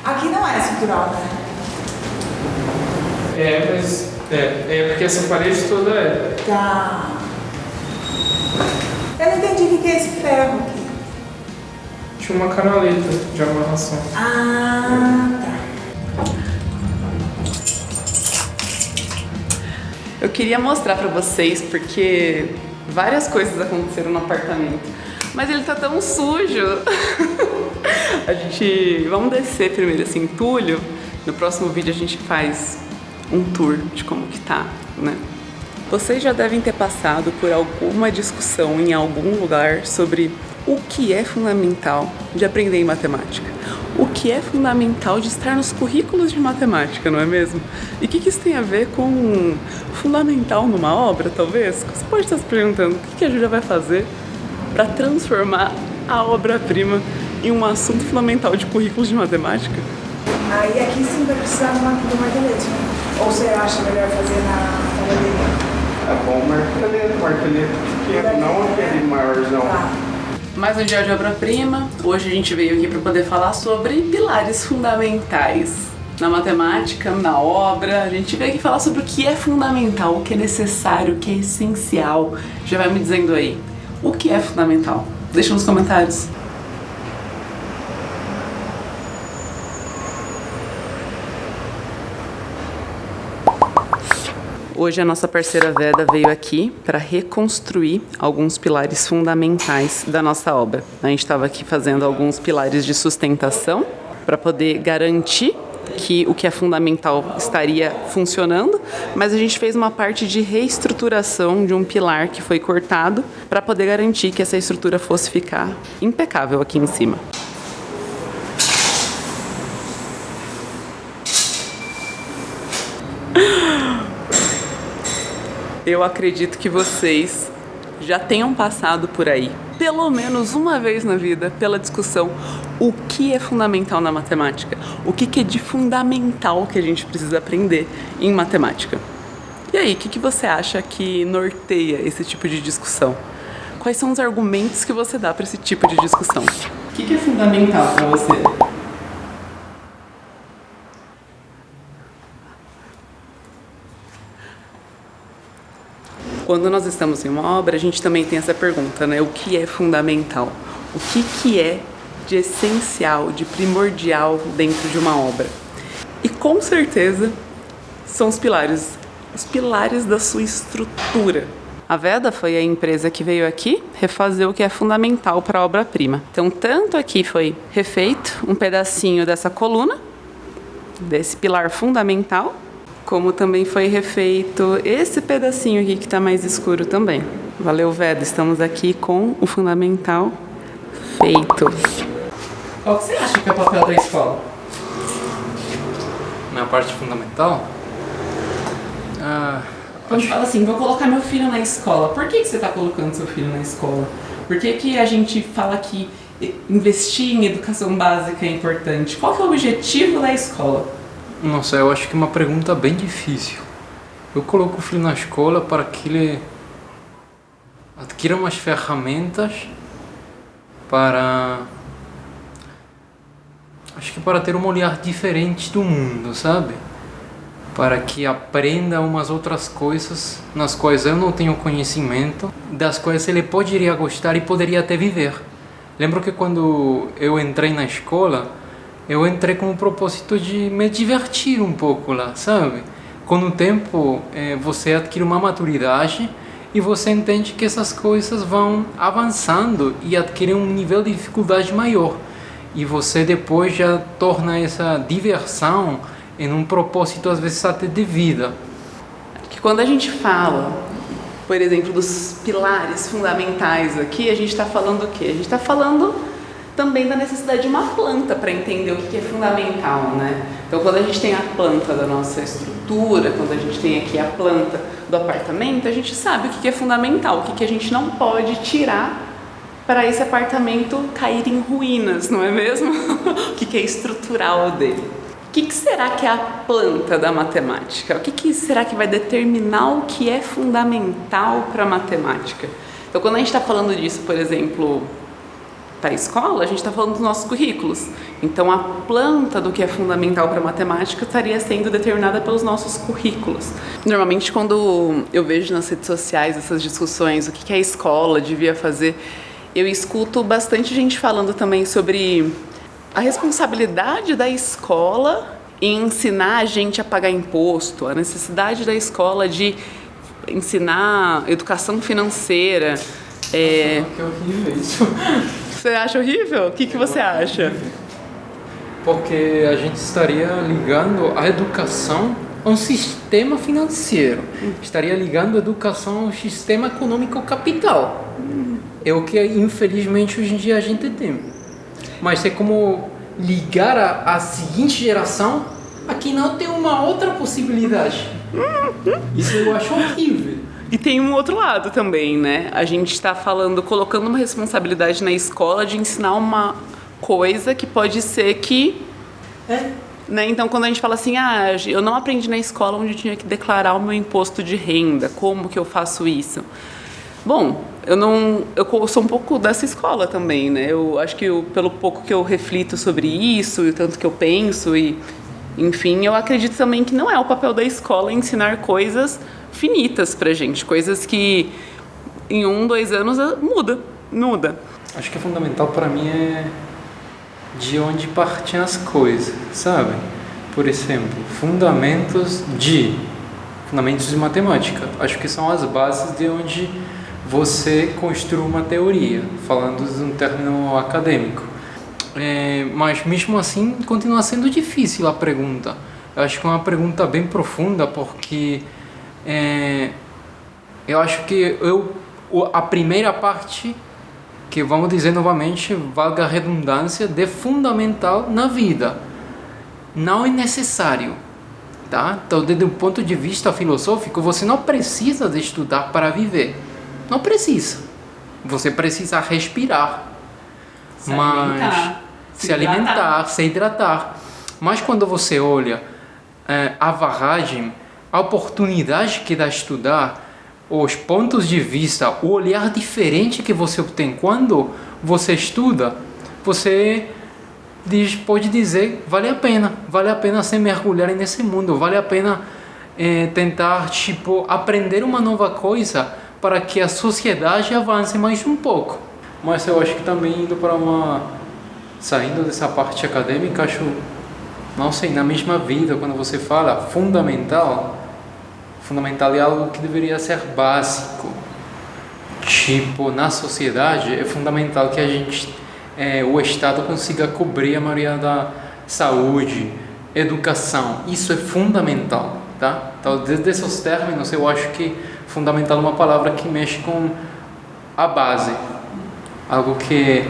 Aqui não é estrutural, né? Mas porque essa parede toda é. Tá. Eu não entendi o que é esse ferro aqui. Tinha uma canaleta de amarração. Ah, tá. Eu queria mostrar pra vocês porque várias coisas aconteceram no apartamento, mas ele tá tão sujo. Vamos descer primeiro esse entulho. No próximo vídeo a gente faz um tour de como que tá, né? Vocês já devem ter passado por alguma discussão em algum lugar sobre o que é fundamental de aprender em matemática. O que é fundamental de estar nos currículos de matemática, não é mesmo? E o que isso tem a ver com fundamental numa obra, talvez? Você pode estar se perguntando o que a Júlia vai fazer para transformar a obra-prima em um assunto fundamental de currículos de matemática? Aí aqui sim vai precisar do martelete, né? Ou você acha melhor fazer na galeria? É bom martelete pequeno, não aquele maiorzão. Tá. Mais um dia de obra-prima. Hoje a gente veio aqui para poder falar sobre pilares fundamentais na matemática, na obra. A gente veio aqui falar sobre o que é fundamental, o que é necessário, o que é essencial. Já vai me dizendo aí, o que é fundamental? Deixa nos comentários. Hoje a nossa parceira Veda veio aqui para reconstruir alguns pilares fundamentais da nossa obra. A gente estava aqui fazendo alguns pilares de sustentação para poder garantir que o que é fundamental estaria funcionando, mas a gente fez uma parte de reestruturação de um pilar que foi cortado para poder garantir que essa estrutura fosse ficar impecável aqui em cima. Eu acredito que vocês já tenham passado por aí, pelo menos uma vez na vida, pela discussão o que é fundamental na matemática, o que é de fundamental que a gente precisa aprender em matemática. E aí, o que você acha que norteia esse tipo de discussão? Quais são os argumentos que você dá para esse tipo de discussão? O que é fundamental para você? Quando nós estamos em uma obra, a gente também tem essa pergunta, né? O que é fundamental? O que é de essencial, de primordial dentro de uma obra? E com certeza são os pilares da sua estrutura. A Veda foi a empresa que veio aqui refazer o que é fundamental para a obra-prima. Então, tanto aqui foi refeito um pedacinho dessa coluna, desse pilar fundamental, como também foi refeito esse pedacinho aqui que está mais escuro também. Valeu, Veda, estamos aqui com o fundamental feito. Qual que você acha que é o papel da escola? Na parte fundamental? Quando fala assim, vou colocar meu filho na escola, por que você está colocando seu filho na escola? Por que a gente fala que investir em educação básica é importante? Qual que é o objetivo da escola? Nossa, eu acho que é uma pergunta bem difícil. Eu coloco o filho na escola para que ele adquira umas ferramentas para ter um olhar diferente do mundo, sabe? Para que aprenda umas outras coisas nas quais eu não tenho conhecimento, das quais ele poderia gostar e poderia até viver. Lembro que quando eu entrei na escola, eu entrei com o propósito de me divertir um pouco lá, sabe? Com o tempo, você adquire uma maturidade e você entende que essas coisas vão avançando e adquirem um nível de dificuldade maior. E você depois já torna essa diversão em um propósito, às vezes, até de vida. Que quando a gente fala, por exemplo, dos pilares fundamentais aqui, a gente está falando o quê? A gente está falando também da necessidade de uma planta para entender o que é fundamental, né? Então, quando a gente tem a planta da nossa estrutura, quando a gente tem aqui a planta do apartamento, a gente sabe o que é fundamental, o que a gente não pode tirar para esse apartamento cair em ruínas, não é mesmo? O que é estrutural dele. O que será que é a planta da matemática? O que será que vai determinar o que é fundamental para a matemática? Então, quando a gente está falando disso, por exemplo, para a escola, a gente está falando dos nossos currículos. Então, a planta do que é fundamental para a matemática estaria sendo determinada pelos nossos currículos. Normalmente, quando eu vejo nas redes sociais essas discussões, o que a escola devia fazer, eu escuto bastante gente falando também sobre a responsabilidade da escola em ensinar a gente a pagar imposto, a necessidade da escola de ensinar educação financeira. Que horrível isso. Você acha horrível? O que você acha? Porque a gente estaria ligando a educação a um sistema financeiro. Estaria ligando a educação ao sistema econômico capital. É o que, infelizmente, hoje em dia a gente tem. Mas é como ligar a seguinte geração a que não tem uma outra possibilidade. Isso eu acho horrível. E tem um outro lado também, né? A gente está falando, colocando uma responsabilidade na escola de ensinar uma coisa que pode ser que... Né? Então, quando a gente fala assim, eu não aprendi na escola onde eu tinha que declarar o meu imposto de renda, como que eu faço isso? Bom, eu sou um pouco dessa escola também, né? Eu acho que pelo pouco que eu reflito sobre isso, e o tanto que eu penso, e enfim, eu acredito também que não é o papel da escola ensinar coisas finitas pra gente, coisas que em 1, 2 anos muda. Acho que é fundamental para mim é de onde partem as coisas, sabe? Por exemplo, fundamentos de matemática. Acho que são as bases de onde você construi uma teoria, falando de um término acadêmico. Mas mesmo assim continua sendo difícil a pergunta. Eu acho que é uma pergunta bem profunda, porque eu acho que a primeira parte, que vamos dizer novamente, valga a redundância, de fundamental na vida, não é necessário, tá? Então, desde um ponto de vista filosófico, você não precisa de estudar para viver, não precisa. Você precisa respirar, se alimentar, se hidratar. Mas quando você olha a bagagem, a oportunidade que dá estudar, os pontos de vista, o olhar diferente que você obtém quando você estuda, você pode dizer, vale a pena se mergulhar nesse mundo, vale a pena tentar aprender uma nova coisa para que a sociedade avance mais um pouco. Mas eu acho que também saindo dessa parte acadêmica, não sei, na mesma vida, quando você fala fundamental é algo que deveria ser básico. Na sociedade é fundamental que o Estado consiga cobrir a maioria da saúde, educação. Isso é fundamental, tá? Então, desde esses términos, eu acho que fundamental é uma palavra que mexe com a base. Algo que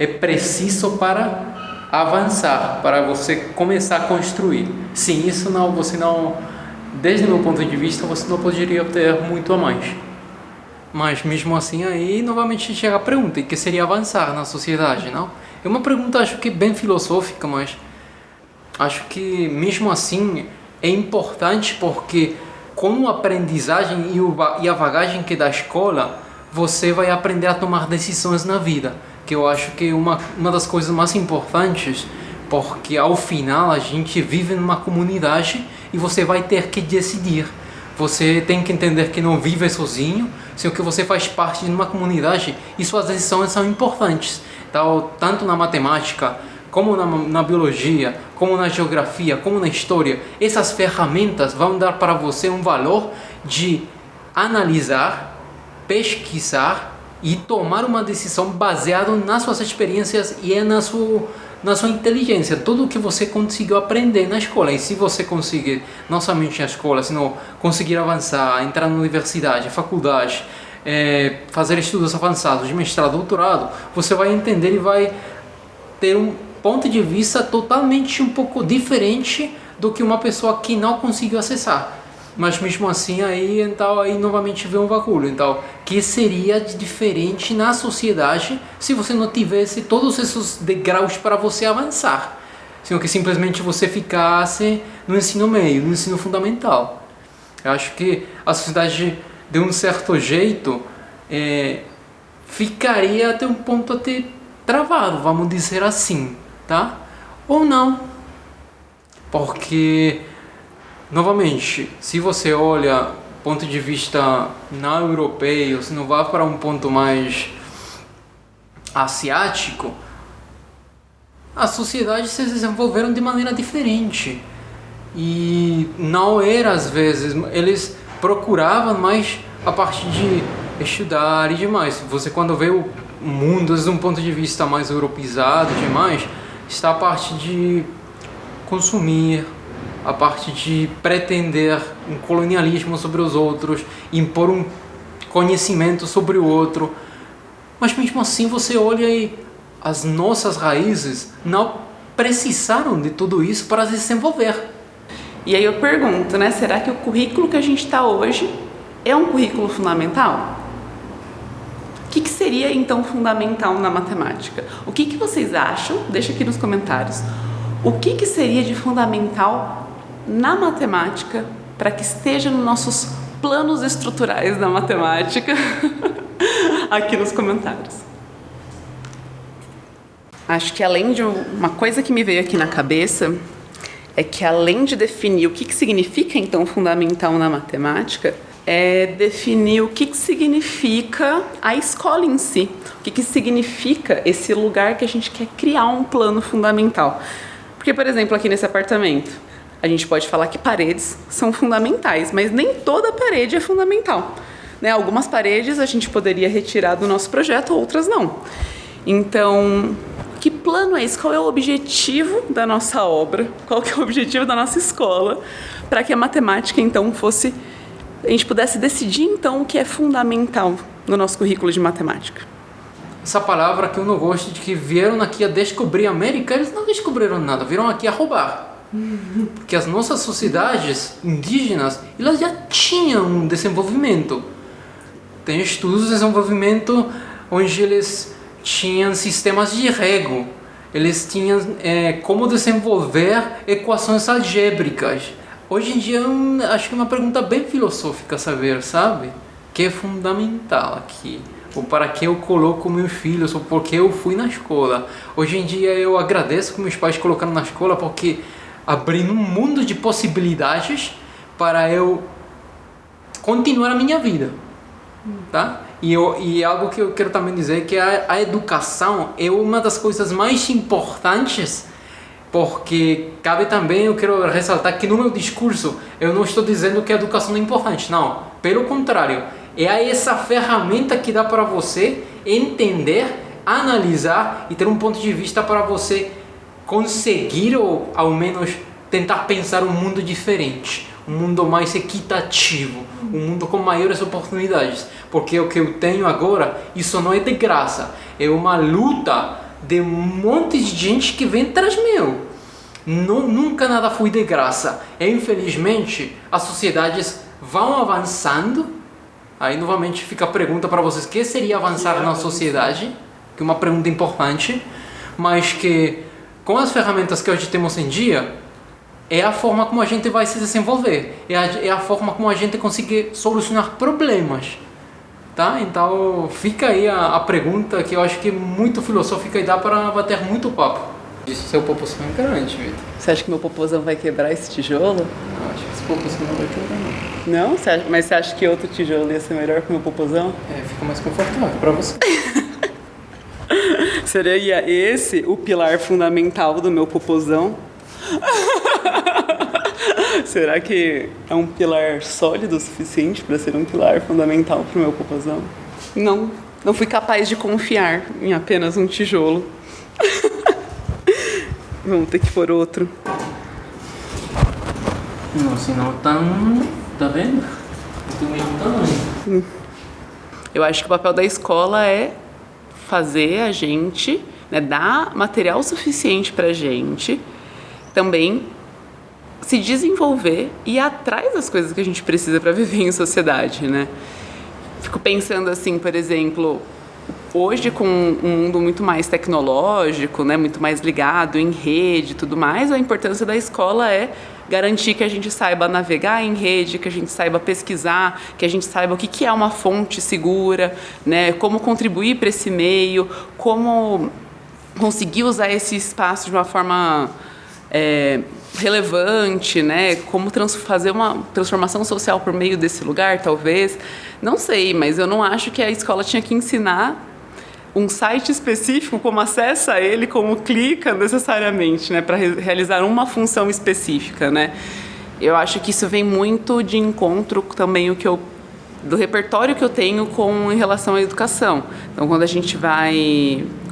é preciso para avançar, para você começar a construir. Sem isso, desde o meu ponto de vista, você não poderia ter muito a mais. Mas mesmo assim, aí novamente chega a pergunta, que seria avançar na sociedade, não? É uma pergunta, acho que bem filosófica, mas acho que mesmo assim é importante, porque com a aprendizagem e a bagagem que da escola, você vai aprender a tomar decisões na vida, que eu acho que é uma das coisas mais importantes, porque ao final a gente vive numa comunidade e você vai ter que decidir. Você tem que entender que não vive sozinho, sino que você faz parte de uma comunidade e suas decisões são importantes. Então, tanto na matemática, como na biologia, como na geografia, como na história, essas ferramentas vão dar para você um valor de analisar, pesquisar e tomar uma decisão baseada nas suas experiências e na sua inteligência, tudo o que você conseguiu aprender na escola. E se você conseguir, não somente na escola, senão conseguir avançar, entrar na universidade, faculdade, fazer estudos avançados, de mestrado, doutorado, você vai entender e vai ter um ponto de vista totalmente um pouco diferente do que uma pessoa que não conseguiu acessar. Mas mesmo assim, aí novamente vem um vacilo. Então, que seria de diferente na sociedade se você não tivesse todos esses degraus para você avançar, sino que simplesmente você ficasse no ensino médio, no ensino fundamental. Eu acho que a sociedade, de um certo jeito, ficaria até um ponto travado, vamos dizer assim, tá? Ou não. Porque, novamente, se você olha ponto de vista não europeu, se não vai para um ponto mais asiático, as sociedades se desenvolveram de maneira diferente. E não era, às vezes, eles procuravam mais a parte de estudar e demais. Você, quando vê o mundo desde um ponto de vista mais europeizado e demais, está a parte de consumir, a parte de pretender um colonialismo sobre os outros, impor um conhecimento sobre o outro. Mas mesmo assim você olha e as nossas raízes não precisaram de tudo isso para se desenvolver. E aí eu pergunto, né? Será que o currículo que a gente está hoje é um currículo fundamental? O que seria então fundamental na matemática? O que vocês acham? Deixa aqui nos comentários. O que seria de fundamental na matemática para que esteja nos nossos planos estruturais da matemática? Aqui nos comentários. Acho que além de uma coisa que me veio aqui na cabeça, é que além de definir o que significa então fundamental na matemática, é definir o que significa a escola em si, o que significa esse lugar que a gente quer criar um plano fundamental. Porque, por exemplo, aqui nesse apartamento, a gente pode falar que paredes são fundamentais, mas nem toda parede é fundamental, né? Algumas paredes a gente poderia retirar do nosso projeto, outras não. Então, que plano é esse? Qual é o objetivo da nossa obra? Qual que é o objetivo da nossa escola? Para que a matemática, então, fosse... A gente pudesse decidir, então, o que é fundamental no nosso currículo de matemática. Essa palavra que eu não gosto, de que vieram aqui a descobrir a América, eles não descobriram nada, vieram aqui a roubar. Porque as nossas sociedades indígenas, elas já tinham um desenvolvimento. Tem estudos de desenvolvimento onde eles tinham sistemas de rego, eles tinham como desenvolver equações algébricas. Hoje em dia, acho que é uma pergunta bem filosófica saber, sabe? Que é fundamental aqui. Ou para que eu coloco meus filhos, ou porque eu fui na escola. Hoje em dia eu agradeço que meus pais colocaram na escola, porque abriram um mundo de possibilidades para eu continuar a minha vida, tá? E algo que eu quero também dizer é que a educação é uma das coisas mais importantes, porque cabe também, eu quero ressaltar que no meu discurso eu não estou dizendo que a educação não é importante, não, pelo contrário, é essa ferramenta que dá para você entender, analisar e ter um ponto de vista para você conseguir, ou ao menos tentar pensar um mundo diferente, um mundo mais equitativo, um mundo com maiores oportunidades, porque o que eu tenho agora, isso não é de graça, é uma luta de um monte de gente que vem atrás meu. Nunca nada foi de graça. E, infelizmente, as sociedades vão avançando. Aí novamente fica a pergunta para vocês: o que seria avançar na sociedade? Que é uma pergunta importante, mas que com as ferramentas que hoje temos em dia, é a forma como a gente vai se desenvolver, é a forma como a gente consegue solucionar problemas, tá? Então fica aí a pergunta, que eu acho que é muito filosófica e dá para bater muito papo. Seu popozão é grande, Vitor. Você acha que meu popozão vai quebrar esse tijolo? Não, acho que esse popozão não vai quebrar, não. Não? Mas você acha que outro tijolo ia ser melhor que o meu popozão? Fica mais confortável para você. Seria esse o pilar fundamental do meu popozão? Será que é um pilar sólido o suficiente para ser um pilar fundamental para o meu popozão? Não fui capaz de confiar em apenas um tijolo. Vamos ter que pôr outro. Não, senão tá vendo? Do mesmo tamanho. Eu acho que o papel da escola é fazer a gente, né, dar material suficiente pra gente também se desenvolver e ir atrás das coisas que a gente precisa para viver em sociedade, né? Fico pensando assim, por exemplo, hoje com um mundo muito mais tecnológico, né, muito mais ligado em rede e tudo mais, a importância da escola é garantir que a gente saiba navegar em rede, que a gente saiba pesquisar, que a gente saiba o que é uma fonte segura, né, como contribuir para esse meio, como conseguir usar esse espaço de uma forma relevante, né? Como fazer uma transformação social por meio desse lugar, talvez. Não sei, mas eu não acho que a escola tinha que ensinar um site específico, como acessa ele, como clica necessariamente, né? Para realizar uma função específica, né? Eu acho que isso vem muito de encontro também do repertório que eu tenho em relação à educação. Então,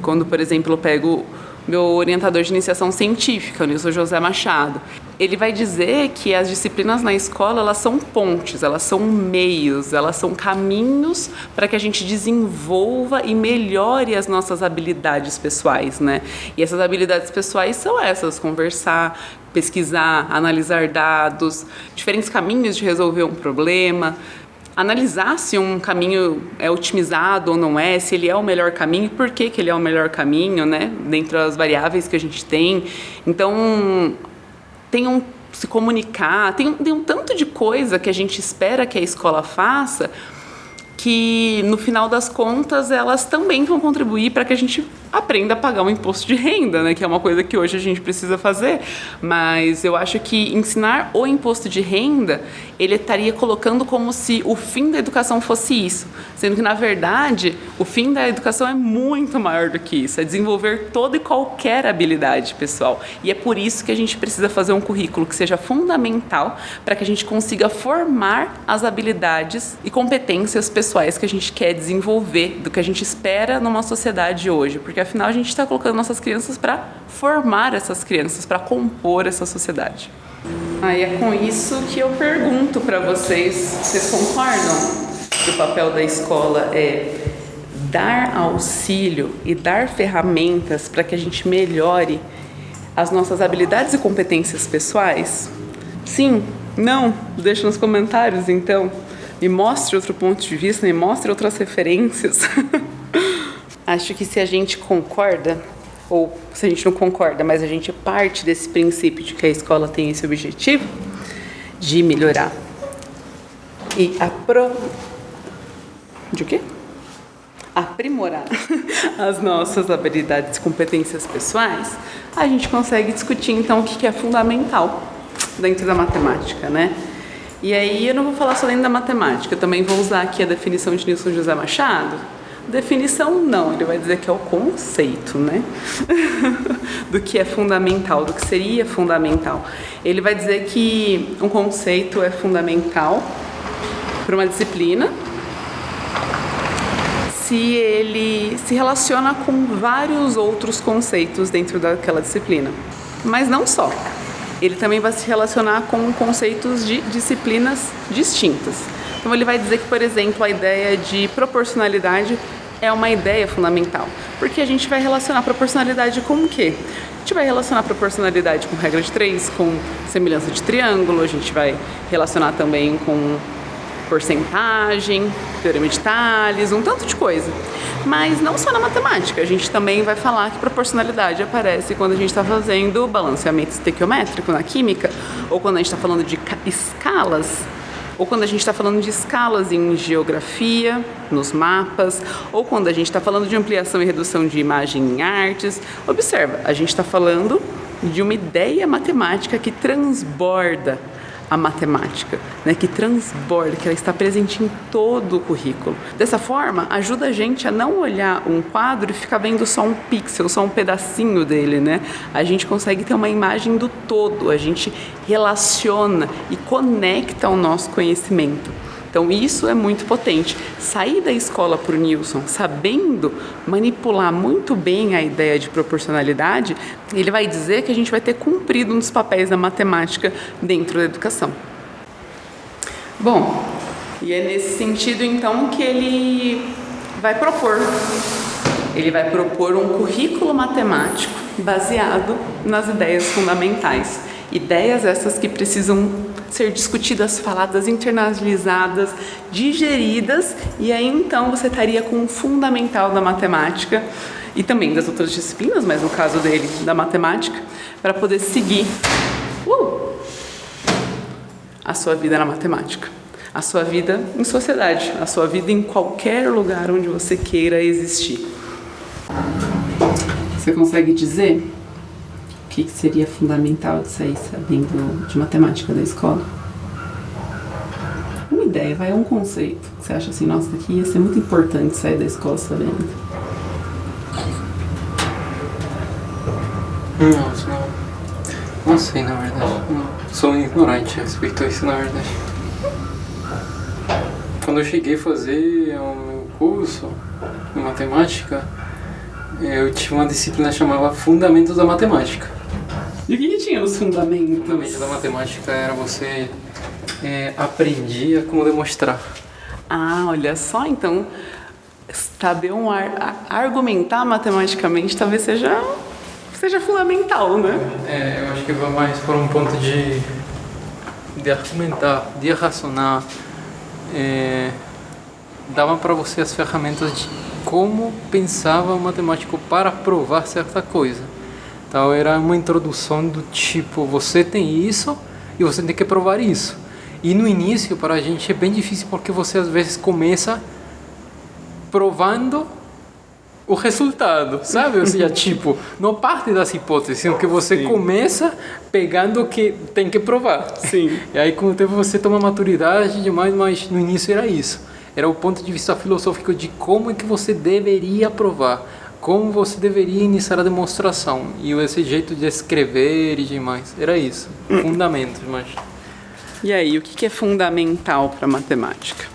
quando, por exemplo, eu pego meu orientador de iniciação científica, o Nilson José Machado, ele vai dizer que as disciplinas na escola, elas são pontes, elas são meios, elas são caminhos para que a gente desenvolva e melhore as nossas habilidades pessoais, né? E essas habilidades pessoais são essas: conversar, pesquisar, analisar dados, diferentes caminhos de resolver um problema, analisar se um caminho é otimizado ou não é, se ele é o melhor caminho e por que ele é o melhor caminho, né? Dentro das variáveis que a gente tem. Então, se comunicar, tem um tanto de coisa que a gente espera que a escola faça, que no final das contas elas também vão contribuir para que a gente aprenda a pagar um imposto de renda, né? Que é uma coisa que hoje a gente precisa fazer. Mas eu acho que ensinar o imposto de renda, ele estaria colocando como se o fim da educação fosse isso, sendo que, na verdade, o fim da educação é muito maior do que isso, é desenvolver toda e qualquer habilidade pessoal. E é por isso que a gente precisa fazer um currículo que seja fundamental para que a gente consiga formar as habilidades e competências pessoais que a gente quer desenvolver, do que a gente espera numa sociedade hoje, porque afinal a gente está colocando nossas crianças para formar essas crianças, para compor essa sociedade. Aí é com isso que eu pergunto para vocês concordam que o papel da escola é dar auxílio e dar ferramentas para que a gente melhore as nossas habilidades e competências pessoais? Sim? Não? Deixa nos comentários, então. Me mostre outro ponto de vista, me mostre outras referências. Acho que se a gente concorda, ou se a gente não concorda, mas a gente parte desse princípio de que a escola tem esse objetivo de melhorar e aprimorar as nossas habilidades e competências pessoais, a gente consegue discutir então o que é fundamental dentro da matemática, né? E aí eu não vou falar só dentro da matemática, eu também vou usar aqui a definição de Nilson José Machado. Definição não, ele vai dizer que é o conceito, né? Do que é fundamental, do que seria fundamental. Ele vai dizer que um conceito é fundamental para uma disciplina se ele se relaciona com vários outros conceitos dentro daquela disciplina. Mas não só. Ele também vai se relacionar com conceitos de disciplinas distintas. Então ele vai dizer que, por exemplo, a ideia de proporcionalidade é uma ideia fundamental, porque a gente vai relacionar proporcionalidade com o quê? A gente vai relacionar proporcionalidade com regra de 3, com semelhança de triângulo, a gente vai relacionar também com porcentagem, teorema de Tales, um tanto de coisa. Mas não só na matemática, a gente também vai falar que proporcionalidade aparece quando a gente está fazendo balanceamento estequiométrico na química, ou quando a gente está falando de escalas, ou quando a gente está falando de escalas em geografia, nos mapas, ou quando a gente está falando de ampliação e redução de imagem em artes. Observa, a gente está falando de uma ideia matemática que transborda a matemática, né, que transborda, que ela está presente em todo o currículo. Dessa forma, ajuda a gente a não olhar um quadro e ficar vendo só um pixel, só um pedacinho dele, né? A gente consegue ter uma imagem do todo, a gente relaciona e conecta o nosso conhecimento. Então isso é muito potente. Sair da escola para o Nilson sabendo manipular muito bem a ideia de proporcionalidade, ele vai dizer que a gente vai ter cumprido um dos papéis da matemática dentro da educação. Bom, e é nesse sentido então que ele vai propor. Ele vai propor um currículo matemático baseado nas ideias fundamentais. Ideias essas que precisam ser discutidas, faladas, internalizadas, digeridas, e aí então você estaria com o fundamental da matemática e também das outras disciplinas, mas no caso dele, da matemática, para poder seguir a sua vida na matemática, a sua vida em sociedade, a sua vida em qualquer lugar onde você queira existir. Você consegue dizer o que seria fundamental de sair sabendo de matemática da escola? Uma ideia, vai, um conceito. Você acha assim, nossa, daqui ia ser muito importante sair da escola sabendo? Não sei, na verdade. Não. Sou ignorante a respeito disso, na verdade. Quando eu cheguei a fazer o meu curso de matemática, eu tinha uma disciplina que chamava Fundamentos da Matemática. E o que tinha nos fundamentos? Fundamentos da matemática era você aprendia como demonstrar. Ah, olha só, então saber argumentar matematicamente talvez seja fundamental, né? Eu acho que vai mais por um ponto de argumentar, de racionar. Dava para você as ferramentas de como pensava o matemático para provar certa coisa. Então era uma introdução do tipo, você tem isso e você tem que provar isso. E no início para a gente é bem difícil porque você às vezes começa provando o resultado, sabe? Ou seja, tipo, não parte das hipóteses, sino que você começa pegando o que tem que provar. Sim. E aí com o tempo você toma maturidade demais, mas no início era isso. Era o ponto de vista filosófico de como é que você deveria provar, como você deveria iniciar a demonstração. E esse jeito de escrever e demais, era isso. Fundamentos, mas... E aí, o que é fundamental para matemática?